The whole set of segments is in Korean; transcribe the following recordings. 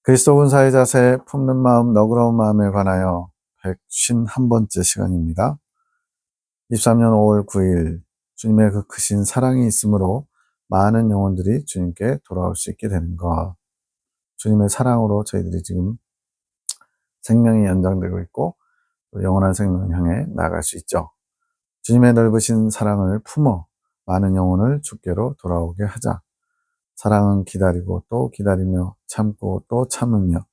그리스도 군사의 자세, 품는 마음, 너그러운 마음에 관하여 151번째 시간입니다. 23년 5월 9일 주님의 그 크신 사랑이 있으므로 많은 영혼들이 주님께 돌아올 수 있게 되는 것. 주님의 사랑으로 저희들이 지금 생명이 연장되고 있고 영원한 생명을 향해 나아갈 수 있죠. 주님의 넓으신 사랑을 품어 많은 영혼을 주께로 돌아오게 하자. 사랑은 기다리고 또 기다리며 참고 또 참으며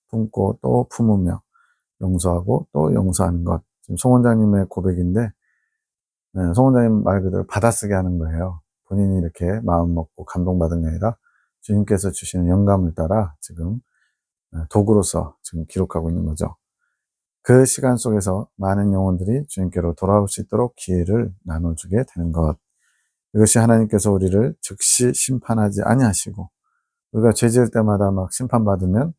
품고 또 품으며 용서하고 또 용서하는 것. 지금 송 원장님의 고백인데, 송 원장님 말 그대로 받아쓰게 하는 거예요. 본인이 이렇게 마음 먹고 감동받은 게 아니라 주님께서 주시는 영감을 따라 지금 도구로서 지금 기록하고 있는 거죠. 그 시간 속에서 많은 영혼들이 주님께로 돌아올 수 있도록 기회를 나눠주게 되는 것. 이것이 하나님께서 우리를 즉시 심판하지 아니하시고, 우리가 죄 지을 때마다 막 심판받으면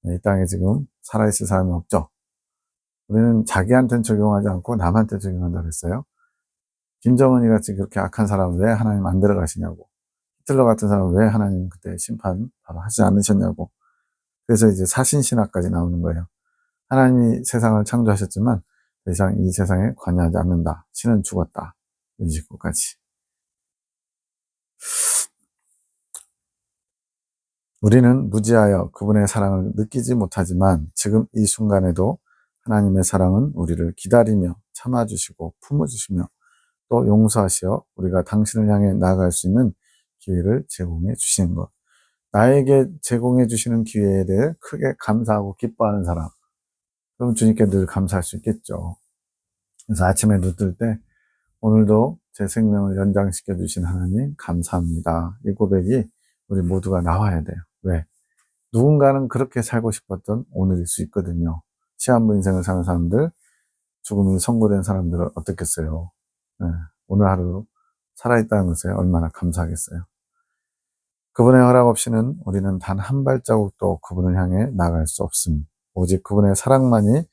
이 땅에 지금 살아있을 사람이 없죠. 우리는 자기한테는 적용하지 않고 남한테 적용한다고 그랬어요. 김정은이 같이 그렇게 악한 사람은 왜 하나님 안 들어가시냐고. 히틀러 같은 사람은 왜 하나님 그때 심판 바로 하지 않으셨냐고. 그래서 이제 사신신학까지 나오는 거예요. 하나님이 세상을 창조하셨지만 더 이상 이 세상에 관여하지 않는다. 신은 죽었다. 이 식구까지. 우리는 무지하여 그분의 사랑을 느끼지 못하지만 지금 이 순간에도 하나님의 사랑은 우리를 기다리며 참아주시고 품어주시며 또 용서하시어 우리가 당신을 향해 나아갈 수 있는 기회를 제공해 주시는 것. 나에게 제공해 주시는 기회에 대해 크게 감사하고 기뻐하는 사람. 그럼 주님께 늘 감사할 수 있겠죠. 그래서 아침에 눈 뜰 때 오늘도 제 생명을 연장시켜 주신 하나님 감사합니다. 이 고백이 우리 모두가 나와야 돼요. 왜? 누군가는 그렇게 살고 싶었던 오늘일 수 있거든요. 시한부 인생을 사는 사람들, 죽음이 선고된 사람들은 어떻겠어요? 네, 오늘 하루 살아있다는 것에 얼마나 감사하겠어요. 그분의 허락 없이는 우리는 단 한 발자국도 그분을 향해 나갈 수 없음. 오직 그분의 사랑만이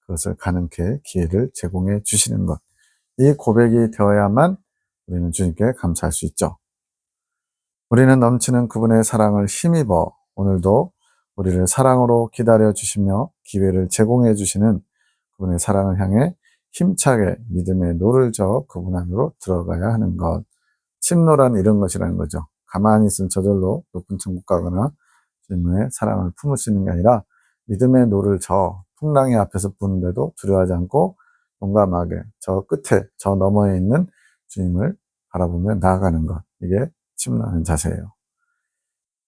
그것을 가능케 기회를 제공해 주시는 것. 이 고백이 되어야만 우리는 주님께 감사할 수 있죠. 우리는 넘치는 그분의 사랑을 힘입어 오늘도 우리를 사랑으로 기다려 주시며 기회를 제공해 주시는 그분의 사랑을 향해 힘차게 믿음의 노를 저어 그분 안으로 들어가야 하는 것. 침노란 이런 것이라는 거죠. 가만히 있으면 저절로 높은 천국 가거나 주님의 사랑을 품을 수 있는 게 아니라 믿음의 노를 저어 풍랑이 앞에서 부는데도 두려워하지 않고 용감하게 저 끝에 저 너머에 있는 주님을 바라보며 나아가는 것. 이게 침노하는 자세예요.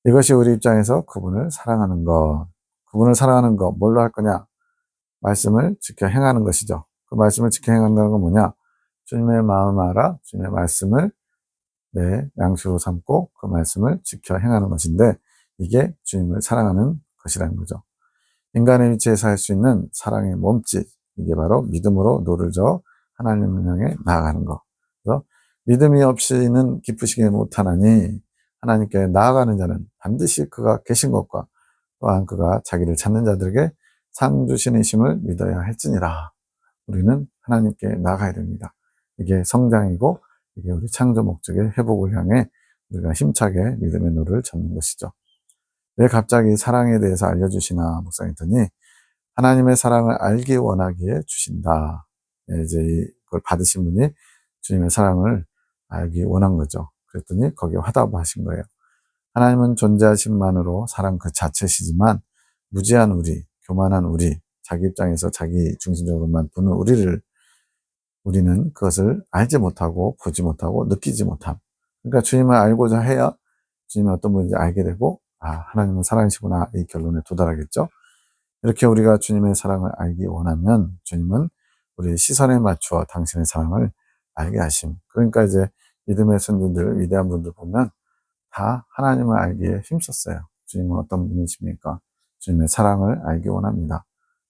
이것이 우리 입장에서 그분을 사랑하는 것. 그분을 사랑하는 것 뭘로 할 거냐? 말씀을 지켜 행하는 것이죠. 그 말씀을 지켜 행한다는 건 뭐냐? 주님의 마음 알아 주님의 말씀을 내 양식으로 삼고 그 말씀을 지켜 행하는 것인데 이게 주님을 사랑하는 것이라는 거죠. 인간의 위치에서 할 수 있는 사랑의 몸짓, 이게 바로 믿음으로 노를 저어 하나님을 향해 나아가는 것. 그래서 믿음이 없이는 기쁘시게 못하나니 하나님께 나아가는 자는 반드시 그가 계신 것과 또한 그가 자기를 찾는 자들에게 상 주시니심을 믿어야 할지니라. 우리는 하나님께 나아가야 됩니다. 이게 성장이고 이게 우리 창조 목적의 회복을 향해 우리가 힘차게 믿음의 노를 젓는 것이죠. 왜 갑자기 사랑에 대해서 알려주시나 묵상했더니 하나님의 사랑을 알기 원하기에 주신다. 이제 이걸 받으신 분이 주님의 사랑을 알기 원한 거죠. 그랬더니 거기에 화답하신 거예요. 하나님은 존재하심만으로 사랑 그 자체시지만 무지한 우리, 교만한 우리, 자기 입장에서 자기 중심적으로만 보는 우리는 그것을 알지 못하고 보지 못하고 느끼지 못함. 그러니까 주님을 알고자 해야 주님이 어떤 분인지 알게 되고 하나님은 사랑이시구나 이 결론에 도달하겠죠. 이렇게 우리가 주님의 사랑을 알기 원하면 주님은 우리의 시선에 맞추어 당신의 사랑을 알게 하심. 그러니까 이제 믿음의 선진들 위대한 분들 보면 다 하나님을 알기에 힘썼어요. 주님은 어떤 분이십니까? 주님의 사랑을 알기 원합니다.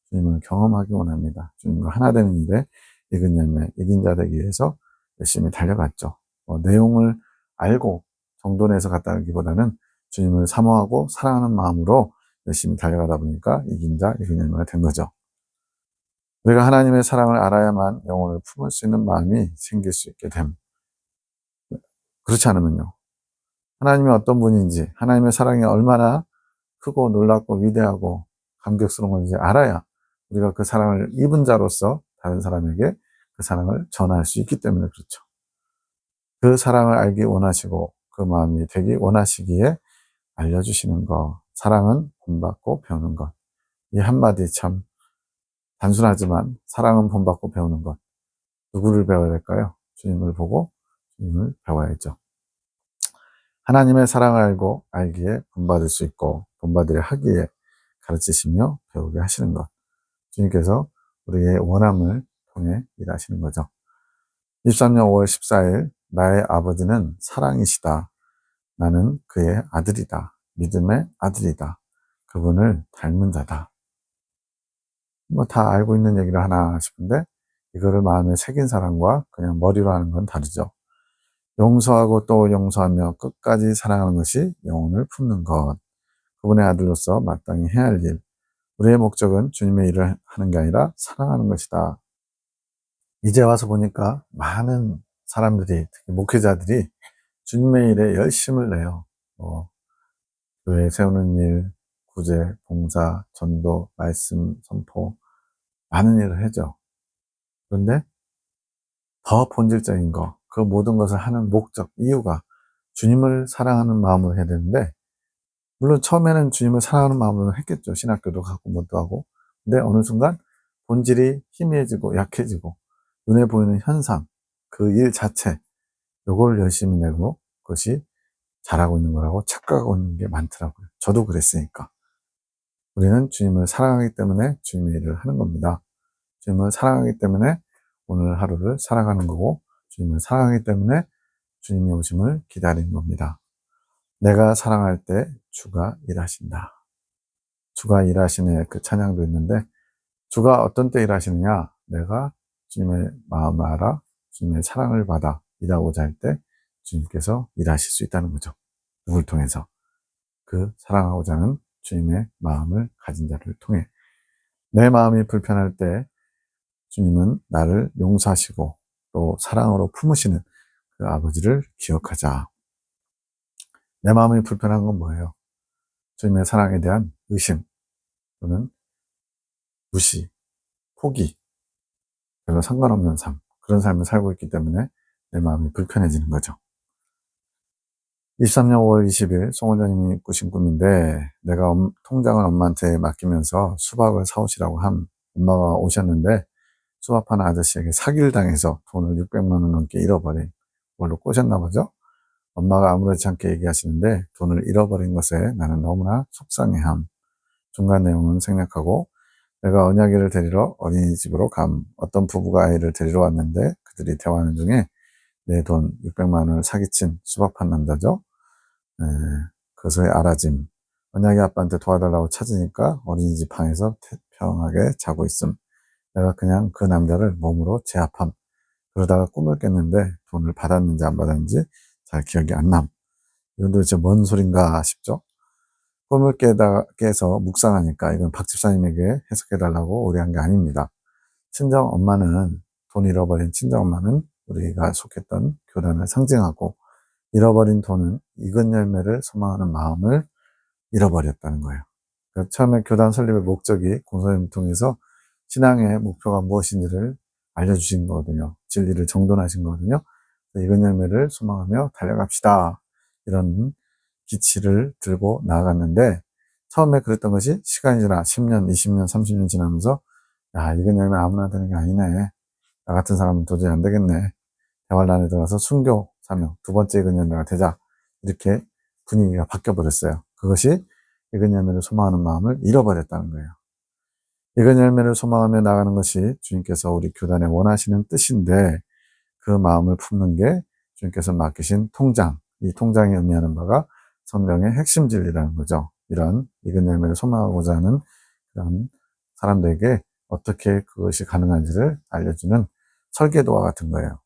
주님을 경험하기 원합니다. 주님과 하나 되는 일에 이긴 열매, 이긴 자 되기 위해서 열심히 달려갔죠. 내용을 알고 정돈해서 갔다기보다는 주님을 사모하고 사랑하는 마음으로 열심히 달려가다 보니까 이긴 자, 이긴 열매가 된 거죠. 우리가 하나님의 사랑을 알아야만 영혼을 품을 수 있는 마음이 생길 수 있게 됨. 그렇지 않으면요. 하나님이 어떤 분인지, 하나님의 사랑이 얼마나 크고 놀랍고 위대하고 감격스러운 건지 알아야 우리가 그 사랑을 입은 자로서 다른 사람에게 그 사랑을 전할 수 있기 때문에 그렇죠. 그 사랑을 알기 원하시고 그 마음이 되기 원하시기에 알려주시는 것. 사랑은 본받고 배우는 것. 이 한마디 참 단순하지만 사랑은 본받고 배우는 것. 누구를 배워야 될까요? 주님을 보고 주님을 배워야죠. 하나님의 사랑을 알고 알기에 본받을 수 있고 본받으려 하기에 가르치시며 배우게 하시는 것. 주님께서 우리의 원함을 통해 일하시는 거죠. 23년 5월 14일 나의 아버지는 사랑이시다. 나는 그의 아들이다. 믿음의 아들이다. 그분을 닮은 자다. 뭐 다 알고 있는 얘기를 하나 싶은데 이거를 마음에 새긴 사람과 그냥 머리로 하는 건 다르죠. 용서하고 또 용서하며 끝까지 사랑하는 것이 영혼을 품는 것. 그분의 아들로서 마땅히 해야 할 일. 우리의 목적은 주님의 일을 하는 게 아니라 사랑하는 것이다. 이제 와서 보니까 많은 사람들이, 특히 목회자들이 주님의 일에 열심을 내요. 교회 세우는 일, 구제, 봉사, 전도, 말씀, 선포, 많은 일을 하죠. 그런데 더 본질적인 거, 그 모든 것을 하는 목적, 이유가 주님을 사랑하는 마음으로 해야 되는데, 물론 처음에는 주님을 사랑하는 마음으로 했겠죠. 신학교도 가고 뭐도 하고. 근데 어느 순간 본질이 희미해지고 약해지고 눈에 보이는 현상, 그 일 자체, 요걸 열심히 내고 그것이 잘하고 있는 거라고 착각하고 있는 게 많더라고요. 저도 그랬으니까. 우리는 주님을 사랑하기 때문에 주님의 일을 하는 겁니다. 주님을 사랑하기 때문에 오늘 하루를 살아가는 거고, 주님을 사랑하기 때문에 주님의 오심을 기다리는 겁니다. 내가 사랑할 때 주가 일하신다. 주가 일하시네, 그 찬양도 있는데, 주가 어떤 때 일하시느냐? 내가 주님의 마음을 알아, 주님의 사랑을 받아 일하고자 할 때 주님께서 일하실 수 있다는 거죠. 누굴 통해서? 그 사랑하고자 하는 주님의 마음을 가진 자를 통해. 내 마음이 불편할 때 주님은 나를 용서하시고 또 사랑으로 품으시는 그 아버지를 기억하자. 내 마음이 불편한 건 뭐예요? 주님의 사랑에 대한 의심 또는 무시, 포기, 별로 상관없는 삶, 그런 삶을 살고 있기 때문에 내 마음이 불편해지는 거죠. 23년 5월 20일 송원장님이 꾸신 꿈인데, 내가 통장을 엄마한테 맡기면서 수박을 사오시라고 한 엄마가 오셨는데 수박파는 아저씨에게 사기를 당해서 돈을 600만 원 넘게 잃어버린 걸로 꼬셨나 보죠. 엄마가 아무렇지 않게 얘기하시는데 돈을 잃어버린 것에 나는 너무나 속상해함. 중간 내용은 생략하고, 내가 언약이를 데리러 어린이집으로 감. 어떤 부부가 아이를 데리러 왔는데 그들이 대화하는 중에 내 돈 600만 원을 사기친 수박판 남자죠. 그 소위 알아짐. 언약이 아빠한테 도와달라고 찾으니까 어린이집 방에서 태평하게 자고 있음. 내가 그냥 그 남자를 몸으로 제압함. 그러다가 꿈을 깼는데 돈을 받았는지 안 받았는지 잘 기억이 안 남. 이건 도대체 뭔 소린가 싶죠? 꿈을 깨서 묵상하니까 이건 박 집사님에게 해석해달라고 의뢰한 게 아닙니다. 친정 엄마는, 돈 잃어버린 친정 엄마는 우리가 속했던 교단을 상징하고, 잃어버린 돈은 익은 열매를 소망하는 마음을 잃어버렸다는 거예요. 그러니까 처음에 교단 설립의 목적이 공소를 통해서 신앙의 목표가 무엇인지를 알려주신 거거든요. 진리를 정돈하신 거거든요. 익은 열매를 소망하며 달려갑시다. 이런 기치를 들고 나아갔는데, 처음에 그랬던 것이 시간이 지나 10년, 20년, 30년 지나면서, 야, 익은 열매 아무나 되는 게 아니네. 나 같은 사람은 도저히 안 되겠네. 대활란에 들어가서 순교 사명, 두 번째 익은 열매가 되자. 이렇게 분위기가 바뀌어버렸어요. 그것이 익은 열매를 소망하는 마음을 잃어버렸다는 거예요. 익은 열매를 소망하며 나가는 것이 주님께서 우리 교단에 원하시는 뜻인데, 그 마음을 품는 게 주님께서 맡기신 통장, 이 통장이 의미하는 바가 성경의 핵심 진리라는 거죠. 이런 익은 열매를 소망하고자 하는 그런 사람들에게 어떻게 그것이 가능한지를 알려주는 설계도와 같은 거예요.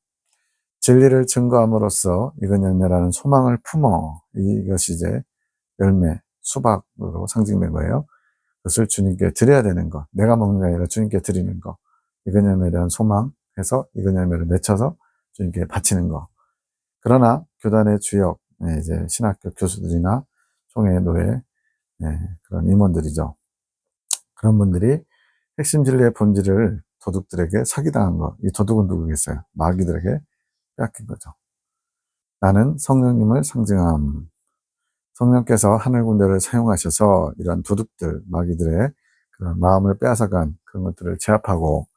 진리를 증거함으로써 익은 열매라는 소망을 품어, 이것이 이제 열매, 수박으로 상징된 거예요. 그것을 주님께 드려야 되는 것, 내가 먹는 게 아니라 주님께 드리는 것, 익은 열매에 대한 소망해서 익은 열매를 맺혀서 주님께 바치는 것. 그러나 교단의 주역, 이제 신학교 교수들이나 총회, 노회, 그런 임원들이죠. 그런 분들이 핵심 진리의 본질을 도둑들에게 사기당한 것. 이 도둑은 누구겠어요? 마귀들에게 빼앗긴 거죠. 나는 성령님을 상징함. 성령께서 하늘 군대를 사용하셔서 이런 도둑들, 마귀들의 그런 마음을 빼앗아간 그런 것들을 제압하고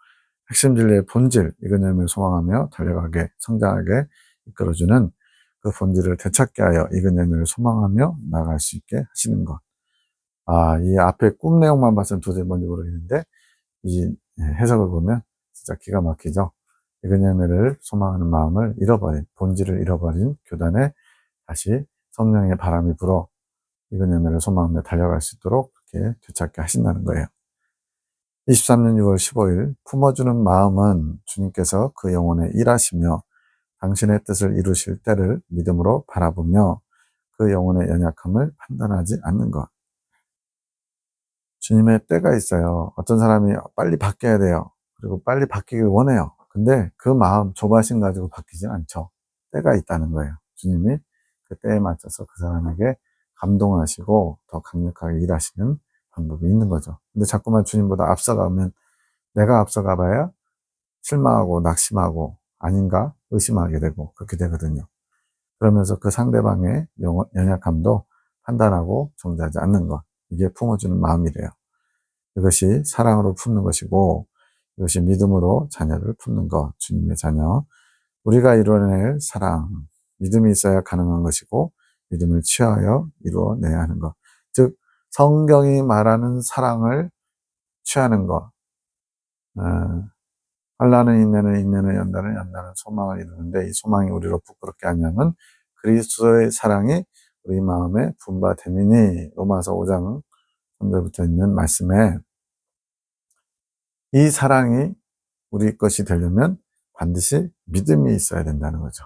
핵심 진리의 본질, 이근념을 소망하며 달려가게, 성장하게 이끌어주는 그 본질을 되찾게 하여 이근념을 소망하며 나아갈 수 있게 하시는 것. 이 앞에 꿈 내용만 봐서는 도저히 뭔지 모르겠는데, 이 해석을 보면 진짜 기가 막히죠. 이근념을 소망하는 마음을 잃어버린, 본질을 잃어버린 교단에 다시 성령의 바람이 불어 이근념을 소망하며 달려갈 수 있도록 그렇게 되찾게 하신다는 거예요. 23년 6월 15일 품어주는 마음은 주님께서 그 영혼에 일하시며 당신의 뜻을 이루실 때를 믿음으로 바라보며 그 영혼의 연약함을 판단하지 않는 것. 주님의 때가 있어요. 어떤 사람이 빨리 바뀌어야 돼요. 그리고 빨리 바뀌길 원해요. 근데 그 마음, 조바심 가지고 바뀌지 않죠. 때가 있다는 거예요. 주님이 그 때에 맞춰서 그 사람에게 감동하시고 더 강력하게 일하시는 방법이 있는 거죠. 근데 자꾸만 주님보다 앞서가면 내가 앞서가 봐야 실망하고 낙심하고 아닌가 의심하게 되고 그렇게 되거든요. 그러면서 그 상대방의 연약함도 판단하고 정죄하지 않는 것. 이게 품어주는 마음이래요. 이것이 사랑으로 품는 것이고 이것이 믿음으로 자녀를 품는 것. 주님의 자녀. 우리가 이루어낼 사랑. 믿음이 있어야 가능한 것이고 믿음을 취하여 이루어내야 하는 것. 즉 성경이 말하는 사랑을 취하는 것. 환난은 인내는, 인내는 연단은, 연단은 소망을 이루는데 이 소망이 우리로 부끄럽게 하냐면 그리스도의 사랑이 우리 마음에 분바됨이니 로마서 5장 3절부터 있는 말씀에 이 사랑이 우리 것이 되려면 반드시 믿음이 있어야 된다는 거죠.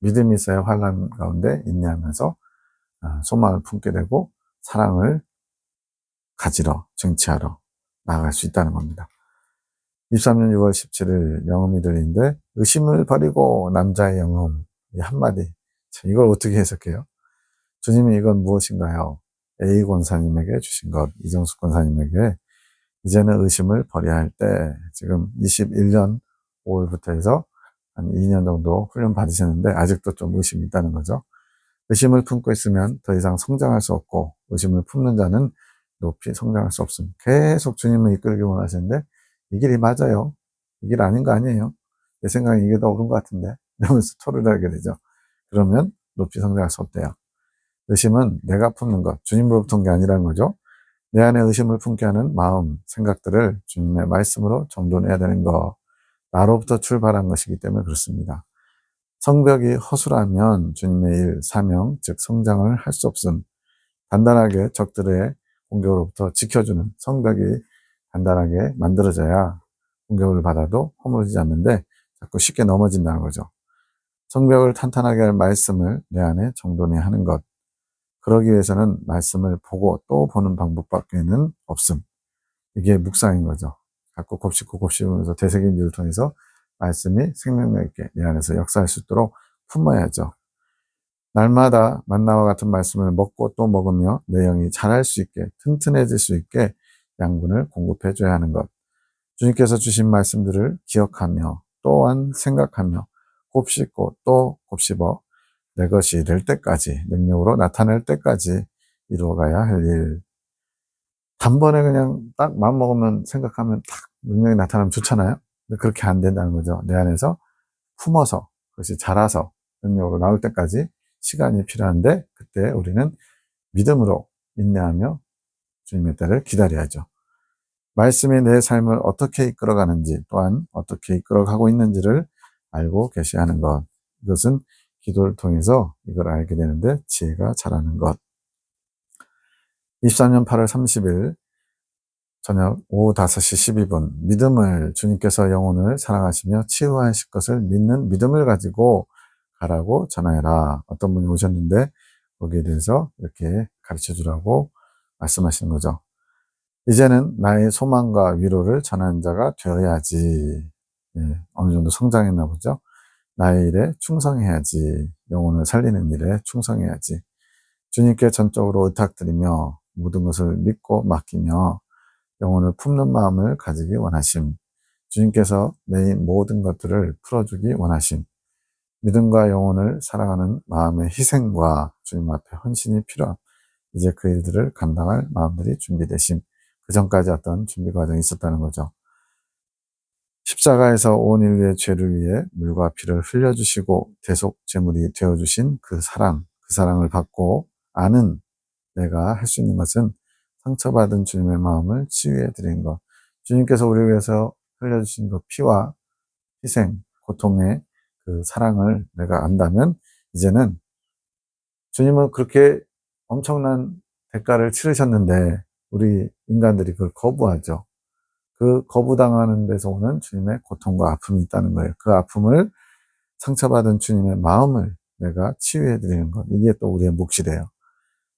믿음이 있어야 환난 가운데 인내하면서 소망을 품게 되고 사랑을 가지러 쟁취하러 나아갈 수 있다는 겁니다. 23년 6월 17일 영음이 들리는데 의심을 버리고 남자의 영음 이 한마디 이걸 어떻게 해석해요? 주님이 이건 무엇인가요? A 권사님에게 주신 것 이정숙 권사님에게 이제는 의심을 버려야 할 때 지금 21년 5월부터 해서 한 2년 정도 훈련 받으셨는데 아직도 좀 의심이 있다는 거죠. 의심을 품고 있으면 더 이상 성장할 수 없고 의심을 품는 자는 높이 성장할 수 없습니다. 계속 주님을 이끌기 원하시는데 이 길이 맞아요. 이 길 아닌 거 아니에요. 내 생각에 이게 더 옳은 것 같은데 이러면서 토를 하게 되죠. 그러면 높이 성장할 수 없대요. 의심은 내가 품는 것, 주님으로부터 온 게 아니라는 거죠. 내 안에 의심을 품게 하는 마음, 생각들을 주님의 말씀으로 정돈해야 되는 것, 나로부터 출발한 것이기 때문에 그렇습니다. 성벽이 허술하면 주님의 일, 사명, 즉 성장을 할 수 없음. 단단하게 적들의 공격으로부터 지켜주는 성벽이 단단하게 만들어져야 공격을 받아도 허물어지지 않는데 자꾸 쉽게 넘어진다는 거죠. 성벽을 탄탄하게 할 말씀을 내 안에 정돈해야 하는 것. 그러기 위해서는 말씀을 보고 또 보는 방법밖에는 없음. 이게 묵상인 거죠. 자꾸 곱씹고 곱씹으면서 되새김질을 통해서 말씀이 생명력 있게 내 안에서 역사할 수 있도록 품어야죠. 날마다 만나와 같은 말씀을 먹고 또 먹으며 내 영이 자랄 수 있게 튼튼해질 수 있게 양분을 공급해 줘야 하는 것. 주님께서 주신 말씀들을 기억하며 또한 생각하며 곱씹고 또 곱씹어 내 것이 될 때까지 능력으로 나타낼 때까지 이루어가야 할 일. 단번에 그냥 딱 마음먹으면 생각하면 딱 능력이 나타나면 좋잖아요. 근데 그렇게 안 된다는 거죠. 내 안에서 품어서 그것이 자라서 능력으로 나올 때까지 시간이 필요한데 그때 우리는 믿음으로 인내하며 주님의 때를 기다려야죠. 말씀이 내 삶을 어떻게 이끌어가는지 또한 어떻게 이끌어가고 있는지를 알고 계셔야 하는 것. 이것은 기도를 통해서 이걸 알게 되는데 지혜가 자라는 것. 23년 8월 30일 저녁 오후 5시 12분 믿음을 주님께서 영혼을 사랑하시며 치유하실 것을 믿는 믿음을 가지고 가라고 전하여라. 어떤 분이 오셨는데 거기에 대해서 이렇게 가르쳐 주라고 말씀하시는 거죠. 이제는 나의 소망과 위로를 전하는 자가 되어야지. 어느 정도 성장했나 보죠. 나의 일에 충성해야지. 영혼을 살리는 일에 충성해야지. 주님께 전적으로 의탁드리며 모든 것을 믿고 맡기며 영혼을 품는 마음을 가지기 원하심. 주님께서 내 모든 것들을 풀어주기 원하심. 믿음과 영혼을 사랑하는 마음의 희생과 주님 앞에 헌신이 필요함. 이제 그 일들을 감당할 마음들이 준비되심. 그 전까지 어떤 준비 과정이 있었다는 거죠. 십자가에서 온 인류의 죄를 위해 물과 피를 흘려주시고 대속 제물이 되어주신 그 사랑을 받고 아는 내가 할 수 있는 것은 상처받은 주님의 마음을 치유해 드리는 것. 주님께서 우리를 위해서 흘려주신 그 피와 희생, 고통의 그 사랑을 내가 안다면 이제는 주님은 그렇게 엄청난 대가를 치르셨는데 우리 인간들이 그걸 거부하죠. 그 거부당하는 데서 오는 주님의 고통과 아픔이 있다는 거예요. 그 아픔을 상처받은 주님의 마음을 내가 치유해 드리는 것. 이게 또 우리의 몫이래요.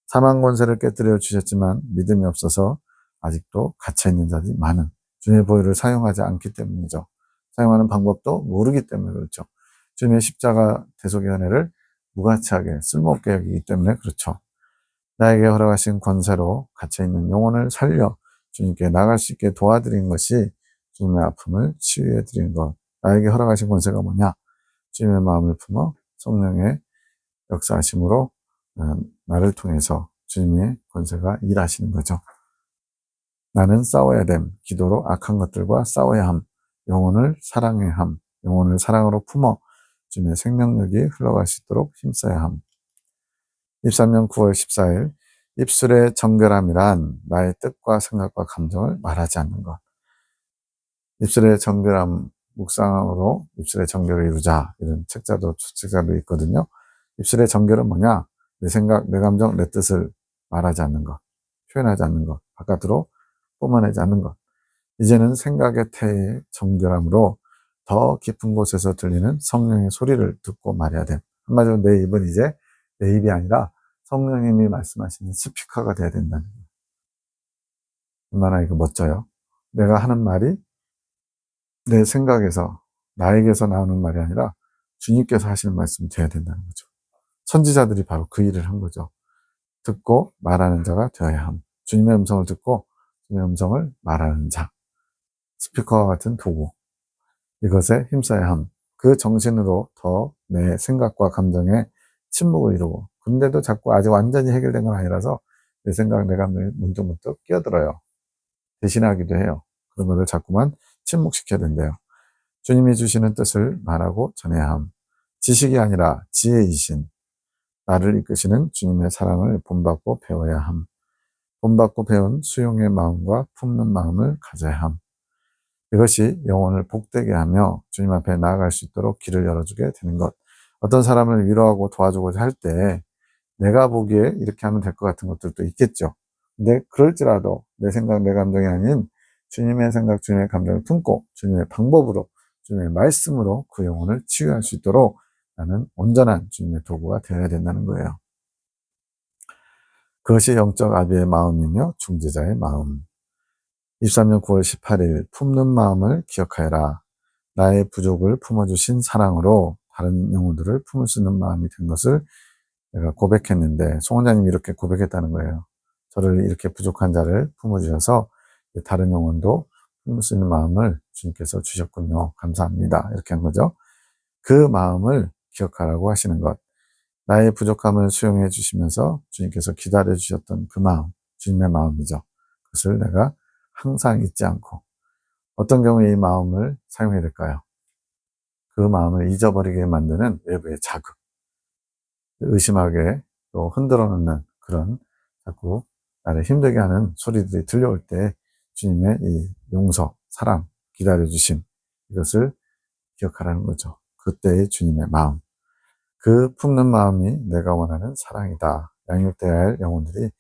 사망 권세를 깨뜨려 주셨지만 믿음이 없어서 아직도 갇혀있는 자들이 많은 주님의 보혈을 사용하지 않기 때문이죠. 사용하는 방법도 모르기 때문에 그렇죠. 주님의 십자가 대속의 은혜를 무가치하게 쓸모없게 여기기 때문에 그렇죠. 나에게 허락하신 권세로 갇혀있는 영혼을 살려 주님께 나갈 수 있게 도와드린 것이 주님의 아픔을 치유해 드리는 것. 나에게 허락하신 권세가 뭐냐? 주님의 마음을 품어 성령의 역사하심으로 나를 통해서 주님의 권세가 일하시는 거죠. 나는 싸워야 됨. 기도로 악한 것들과 싸워야 함. 영혼을 사랑해야 함. 영혼을 사랑으로 품어 주님의 생명력이 흘러갈 수 있도록 힘써야 함. 23년 9월 14일 입술의 정결함이란 나의 뜻과 생각과 감정을 말하지 않는 것. 입술의 정결함 묵상으로 입술의 정결을 이루자 이런 책자도 있거든요. 입술의 정결은 뭐냐? 내 생각, 내 감정, 내 뜻을 말하지 않는 것, 표현하지 않는 것, 바깥으로 뿜어내지 않는 것. 이제는 생각의 태의 정결함으로 더 깊은 곳에서 들리는 성령의 소리를 듣고 말해야 돼. 한마디로 내 입은 이제 내 입이 아니라 성령님이 말씀하시는 스피커가 돼야 된다는 거예요. 얼마나 이거 멋져요. 내가 하는 말이 내 생각에서 나에게서 나오는 말이 아니라 주님께서 하시는 말씀이 돼야 된다는 거죠. 선지자들이 바로 그 일을 한 거죠. 듣고 말하는 자가 되어야 함. 주님의 음성을 듣고 주님의 음성을 말하는 자. 스피커와 같은 도구. 이것에 힘써야 함. 그 정신으로 더 내 생각과 감정에 침묵을 이루고 근데도 자꾸 아직 완전히 해결된 건 아니라서 내 생각, 내 감정에 문득문득 끼어들어요. 대신하기도 해요. 그런 것을 자꾸만 침묵시켜야 된대요. 주님이 주시는 뜻을 말하고 전해야 함. 지식이 아니라 지혜이신 나를 이끄시는 주님의 사랑을 본받고 배워야 함. 본받고 배운 수용의 마음과 품는 마음을 가져야 함. 이것이 영혼을 복되게 하며 주님 앞에 나아갈 수 있도록 길을 열어주게 되는 것. 어떤 사람을 위로하고 도와주고자 할 때 내가 보기에 이렇게 하면 될 것 같은 것들도 있겠죠. 근데 그럴지라도 내 생각, 내 감정이 아닌 주님의 생각, 주님의 감정을 품고 주님의 방법으로, 주님의 말씀으로 그 영혼을 치유할 수 있도록 나는 온전한 주님의 도구가 되어야 된다는 거예요. 그것이 영적 아비의 마음이며 중재자의 마음. 23년 9월 18일 품는 마음을 기억하여라. 나의 부족을 품어주신 사랑으로 다른 영혼들을 품을 수 있는 마음이 된 것을 내가 고백했는데 송원자님이 이렇게 고백했다는 거예요. 저를 이렇게 부족한 자를 품어주셔서 다른 영혼도 품을 수 있는 마음을 주님께서 주셨군요. 감사합니다. 이렇게 한 거죠. 그 마음을 기억하라고 하시는 것. 나의 부족함을 수용해 주시면서 주님께서 기다려 주셨던 그 마음, 주님의 마음이죠. 그것을 내가 항상 잊지 않고 어떤 경우에 이 마음을 사용해야 될까요? 그 마음을 잊어버리게 만드는 외부의 자극, 의심하게 또 흔들어 놓는 그런 자꾸 나를 힘들게 하는 소리들이 들려올 때 주님의 이 용서, 사랑, 기다려 주심 이것을 기억하라는 거죠. 그때의 주님의 마음. 그 품는 마음이 내가 원하는 사랑이다. 양육되어야 할 영혼들이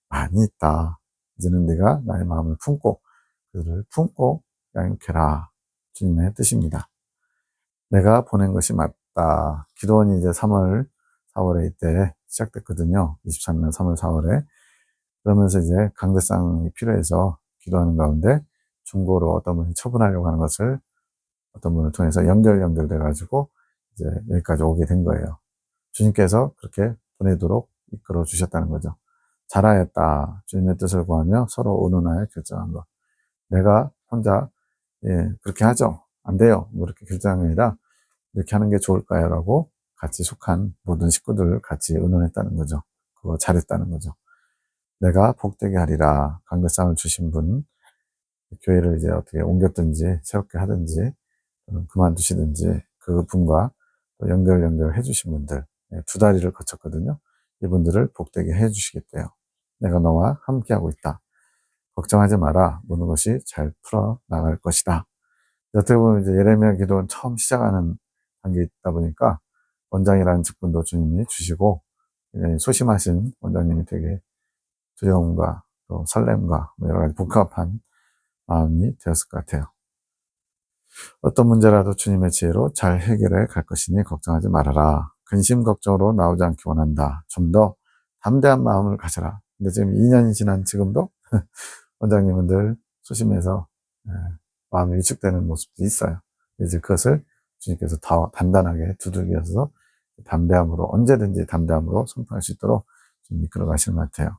많이 있다. 이제는 네가 나의 마음을 품고 그들을 품고 양육해라. 주님의 뜻입니다. 내가 보낸 것이 맞다. 기도원이 이제 4월에 이때 시작됐거든요. 23년 3월, 4월에. 그러면서 이제 강대상이 필요해서 기도하는 가운데 중고로 어떤 분이 처분하려고 하는 것을 어떤 분을 통해서 연결돼가지고 이제 여기까지 오게 된 거예요. 주님께서 그렇게 보내도록 이끌어 주셨다는 거죠. 잘하였다. 주님의 뜻을 구하며 서로 의논하여 결정한 것. 내가 혼자 그렇게 하죠. 안 돼요. 뭐 이렇게 결정한 게 아니라 이렇게 하는 게 좋을까요? 라고 같이 속한 모든 식구들을 같이 의논했다는 거죠. 그거 잘했다는 거죠. 내가 복되게 하리라. 강대상을 주신 분, 교회를 이제 어떻게 옮겼든지 새롭게 하든지 그만두시든지 그 분과 연결해 주신 분들, 두 다리를 거쳤거든요. 이분들을 복되게 해 주시겠대요. 내가 너와 함께하고 있다. 걱정하지 마라. 모든 것이 잘 풀어 나갈 것이다. 어떻게 보면 이제 예레미야 기도는 처음 시작하는 단계에 있다 보니까 원장이라는 직분도 주님이 주시고 굉장히 소심하신 원장님이 되게 두려움과 또 설렘과 여러 가지 복합한 마음이 되었을 것 같아요. 어떤 문제라도 주님의 지혜로 잘 해결해 갈 것이니 걱정하지 말아라. 근심 걱정으로 나오지 않기 원한다. 좀 더 담대한 마음을 가져라. 근데 지금 2년이 지난 지금도 원장님은 늘 소심해서 마음이 위축되는 모습도 있어요. 이제 그것을 주님께서 더 단단하게 두들겨서 담대함으로 언제든지 담대함으로 선포할 수 있도록 좀 이끌어 가시는 것 같아요.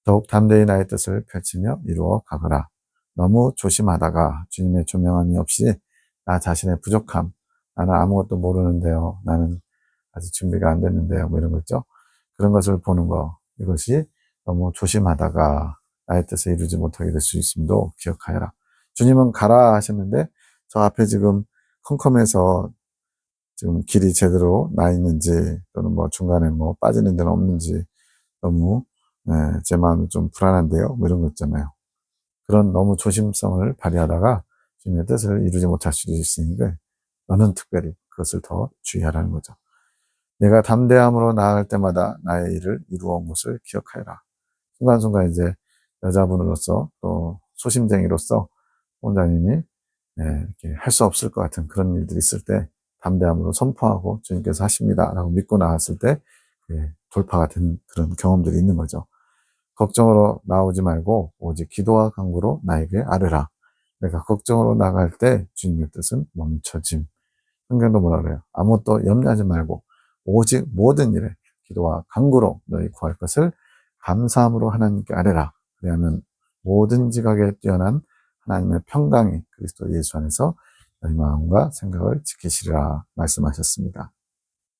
더욱 담대히 나의 뜻을 펼치며 이루어 가거라. 너무 조심하다가 주님의 조명함이 없이 나 자신의 부족함, 나는 아무것도 모르는데요. 나는 아직 준비가 안 됐는데요. 뭐 이런 거 있죠. 그런 것을 보는 거. 이것이 너무 조심하다가 나의 뜻을 이루지 못하게 될 수 있음도 기억하여라. 주님은 가라 하셨는데 저 앞에 지금 컴컴해서 지금 길이 제대로 나 있는지 또는 뭐 중간에 뭐 빠지는 데는 없는지 너무 제 마음이 좀 불안한데요. 뭐 이런 거 있잖아요. 그런 너무 조심성을 발휘하다가 주님의 뜻을 이루지 못할 수도 있으니까 너는 특별히 그것을 더 주의하라는 거죠. 내가 담대함으로 나아갈 때마다 나의 일을 이루어 온 것을 기억하여라. 순간순간 이제 여자분으로서 또 소심쟁이로서 원장님이 이렇게 할 수 없을 것 같은 그런 일들이 있을 때 담대함으로 선포하고 주님께서 하십니다 라고 믿고 나왔을 때 돌파가 된 그런 경험들이 있는 거죠. 걱정으로 나오지 말고 오직 기도와 간구로 나에게 아뢰라. 내가 걱정으로 나갈 때 주님의 뜻은 멈춰짐. 성경도 뭐라 그래요? 아무것도 염려하지 말고 오직 모든 일에 기도와 간구로 너희 구할 것을 감사함으로 하나님께 아뢰라. 그리하면 모든 지각에 뛰어난 하나님의 평강이 그리스도 예수 안에서 너희 마음과 생각을 지키시리라 말씀하셨습니다.